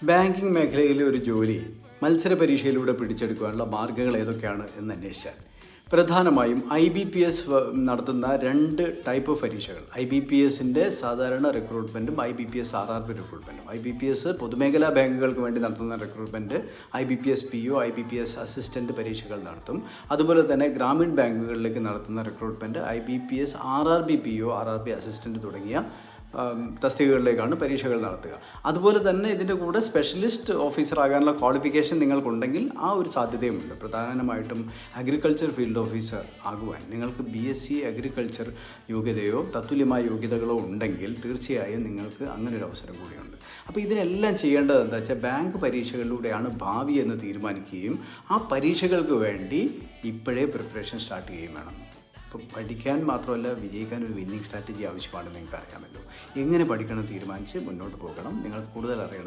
Banking മേഖലയിലെ ഒരു ജോലി മത്സര പരീക്ഷയിലൂടെ പിടിച്ചെടുക്കാനുള്ള മാർഗ്ഗങ്ങൾ ഏതൊക്കെയാണ് എന്ന് അന്വേഷിച്ചാൽ പ്രധാനമായും IBPS നടത്തുന്ന 2 ടൈപ്പ് പരീക്ഷകൾ, IBPSൻ്റെ സാധാരണ റിക്രൂട്ട്മെൻറ്റും IBPS RRB റിക്രൂട്ട്മെൻറ്റും. IBPS പൊതുമേഖലാ ബാങ്കുകൾക്ക് വേണ്ടി നടത്തുന്ന recruitment IBPS PO, IBPS assistant പരീക്ഷകൾ നടത്തും. അതുപോലെ തന്നെ ഗ്രാമീൺ ബാങ്കുകളിലേക്ക് നടത്തുന്ന recruitment IBPS RRB PO, RRB assistant തുടങ്ങിയ തസ്തികകളിലേക്കാണ് പരീക്ഷകൾ നടത്തുക. അതുപോലെ തന്നെ ഇതിൻ്റെ കൂടെ സ്പെഷ്യലിസ്റ്റ് ഓഫീസറാകാനുള്ള ക്വാളിഫിക്കേഷൻ നിങ്ങൾക്കുണ്ടെങ്കിൽ ആ ഒരു സാധ്യതയുമുണ്ട്. പ്രധാനമായിട്ടും അഗ്രികൾച്ചർ ഫീൽഡ് ഓഫീസർ ആകുവാൻ നിങ്ങൾക്ക് BSc അഗ്രികൾച്ചർ യോഗ്യതയോ തത്തുല്യമായ യോഗ്യതകളോ ഉണ്ടെങ്കിൽ തീർച്ചയായും നിങ്ങൾക്ക് അങ്ങനൊരു അവസരം കൂടിയുണ്ട്. അപ്പോൾ ഇതിനെല്ലാം ചെയ്യേണ്ടത് എന്താ വെച്ചാൽ ബാങ്ക് പരീക്ഷകളിലൂടെയാണ് ഭാവി എന്ന് തീരുമാനിക്കുകയും ആ പരീക്ഷകൾക്ക് വേണ്ടി ഇപ്പോഴേ പ്രിപ്പറേഷൻ സ്റ്റാർട്ട് ചെയ്യുകയും വേണം. അപ്പോൾ പഠിക്കാൻ മാത്രമല്ല, വിജയിക്കാൻ ഒരു വിന്നിങ് സ്ട്രാറ്റജി ആവശ്യമാണെന്ന് നിങ്ങൾക്ക് അറിയാമല്ലോ. എങ്ങനെ പഠിക്കണം തീരുമാനിച്ച് മുന്നോട്ട് പോകണം. നിങ്ങൾക്ക് കൂടുതൽ അറിയണം